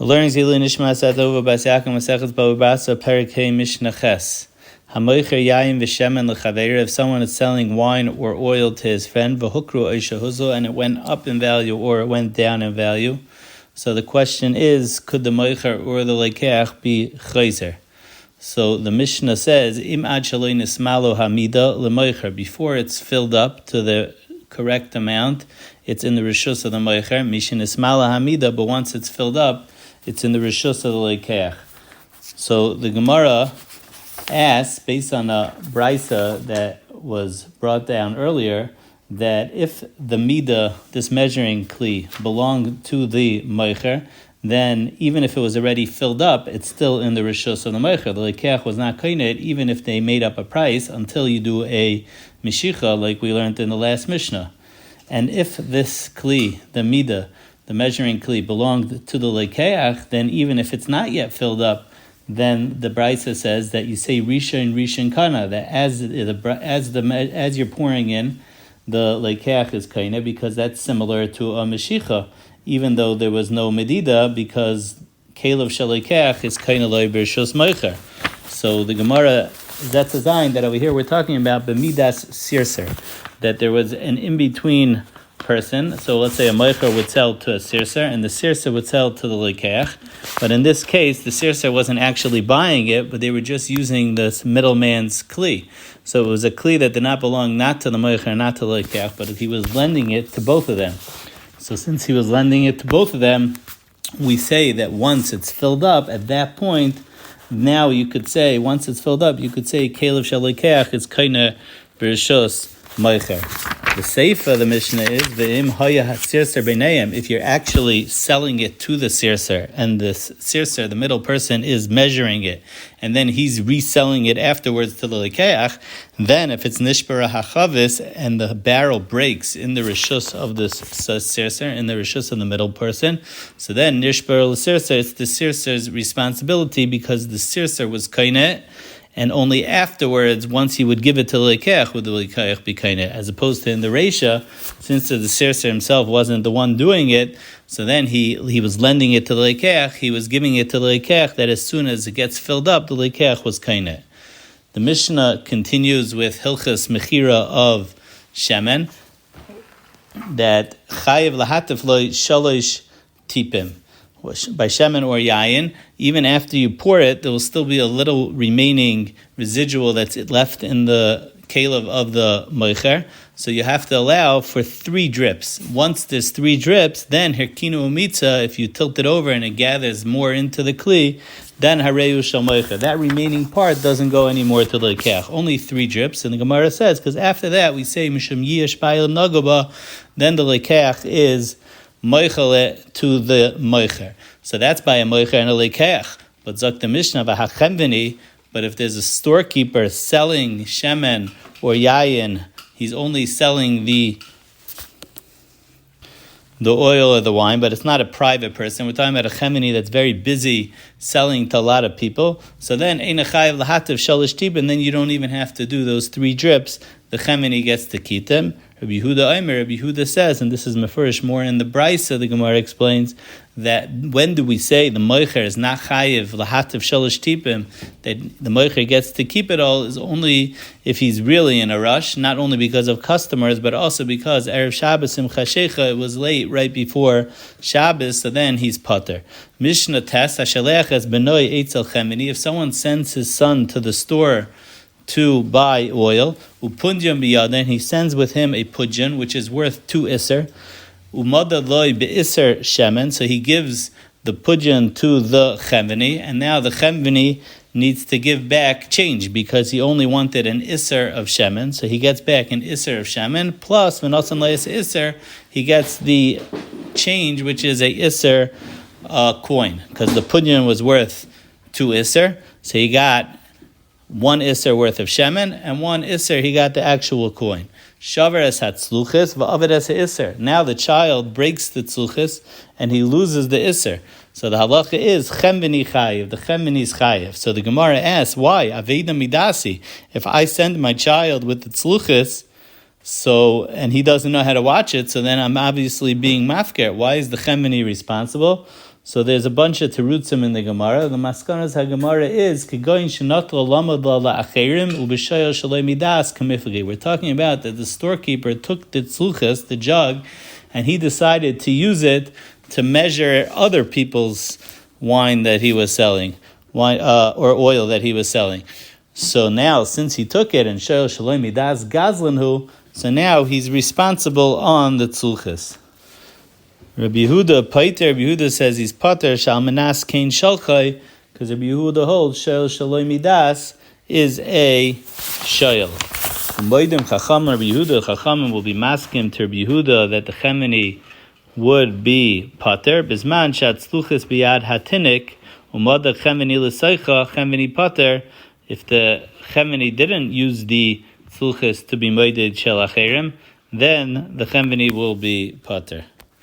We're learning Zilu Nishmas at Ahuva Yaakov Masechet Bava Basra Perek Hey Mishna Ches. Hamoicher Yayin v'Shemen l'Chaveir. If someone is selling wine or oil to his friend, v'Hukru Oisha Huzo, and it went up in value or it went down in value. So the question is, could the moicher or the lekeach be chayzer? So the Mishnah says, Im ad shaloi nismalo hamida lemoicher. Before it's filled up to the correct amount, it's in the rishus of the moicher. Mishin nismala hamida, but once it's filled up, it's in the rishus of the lekeach. So the Gemara asks, based on a brisa that was brought down earlier, that if the midah, this measuring kli, belonged to the moicher, then even if it was already filled up, it's still in the rishus of the moicher. The lekeach was not koined, even if they made up a price, until you do a mishicha, like we learned in the last Mishnah. And if this kli, the midah, the measuring kli, belonged to the lekeach, then even if it's not yet filled up, then the brisa says that you say rishon kana, that as you're pouring in, the lekeach is kaina, because that's similar to a meshicha, even though there was no medida, because kelev shel lekeach is kaina loy b'rishus moicher. So the Gemara, that's a sign that over here we're talking about b'midas sirser, that there was an in-between person. So let's say a moicher would sell to a sirser, and the sirser would sell to the lekeach. But in this case, the sirser wasn't actually buying it, but they were just using this middleman's kli. So it was a kli that did not belong not to the moicher, not to the lekeach, but he was lending it to both of them. So since he was lending it to both of them, we say that once it's filled up, at that point, now you could say, once it's filled up, you could say kelev shel lekeach is kaina b'rishos moicher. The seifa of the Mishnah is ve'im haya hasirser b'neihem. If you're actually selling it to the sirser, and the sirser, the middle person, is measuring it, and then he's reselling it afterwards to the lekeach, then if it's nishbara hachavis and the barrel breaks in the rishus of the sirser, in the rishus of the middle person, so then nishbara l'sirser, it's the sirser's responsibility, because the sirser was kaineh, and only afterwards, once he would give it to the lekeach, would the lekeach be kaineh, as opposed to in the reisha, since the sirser himself wasn't the one doing it, so then he was lending it to the lekeach, he was giving it to the lekeach, that as soon as it gets filled up, the lekeach was kaineh. The Mishnah continues with hilchas mechira of shemen, that chayiv lahatif lo shalosh tipim. By shemen or yayin, even after you pour it, there will still be a little remaining residual that's left in the kelev of the moicher. So you have to allow for 3 drips. Once there's 3 drips, then herkinu umitza, if you tilt it over and it gathers more into the kli, then hareu shel moicher. That remaining part doesn't go anymore to the lekeach. Only 3 drips, and the Gemara says, because after that we say mishum yish ba'il nagoba, then the lekeach is moichele to the moicher. So that's by a moicher and a lekeach. But zok the Mishnah v'hachemveni, but if there's a storekeeper selling shemen or yayin, he's only selling the oil or the wine, but it's not a private person. We're talking about a chemeni that's very busy selling to a lot of people. So then ein chayiv lahativ shalish tip, and then you don't even have to do those 3 drips. The chemeni gets to keep them. Rabbi Yehuda says, and this is mefurish more in the brisa, the Gemara explains, that when do we say the moicher is not chayiv lahativ shalish tipim, that the moicher gets to keep it all, is only if he's really in a rush, not only because of customers, but also because Erev Shabbos Simcha Shecha, it was late right before Shabbos, so then he's pater. Mishnah tes hashaleach es benoi eitzel chemini. If someone sends his son to the store to buy oil, upundion biyadin, he sends with him a pudjan, which is worth 2 iser, umada loy beiser shemen, so he gives the pudjan to the chemeni, and now the chemeni needs to give back change, because he only wanted an iser of shemen, so he gets back an iser of shemen, plus v'nosan leis iser, he gets the change, which is a iser coin, because the pudjan was worth 2 iser, so he got 1 iser worth of shemen, and 1 iser he got the actual coin. Shavar es hatzluchis, va'avid es iser. Now the child breaks the tzluchis, and he loses the iser. So the halacha is chemveni chayiv. The chemveni is chayiv. So the Gemara asks, why? Aveda midasi. If I send my child with the tzluchis So, and he doesn't know how to watch it, so then I'm obviously being mafker. Why is the Chemini responsible? So there's a bunch of terutzim in the Gemara. The maskanas HaGemara is Kigoyin Shenatla Lamad La Acherim Ubishayel Shloimie Das Kamifagi. We're talking about that the storekeeper took the tzluchas, the jug, and he decided to use it to measure other people's wine that he was selling, or oil that he was selling. So now, since he took it and Shayel Shloimie Das Gazlanhu, so now he's responsible on the tzluchas. Rabbi Yehuda Paiter, Rabbi Yehuda says he's Pater Shalmanas Kain Shalchai, because Rabbi Yehuda holds Shayel Shloimie Das is a Shayel. Moedim Chacham, Rabbi Yehuda Chachamim will be maskim to Rabbi Yehuda that the Chemini would be Pater Bisman Shat Tzluchas Biyad Hatinik Umada Chemini L'Seicha Chemini Pater. If the Chemini didn't use the tzluchas to be moeded shel acherim, then the Chemini will be Pater.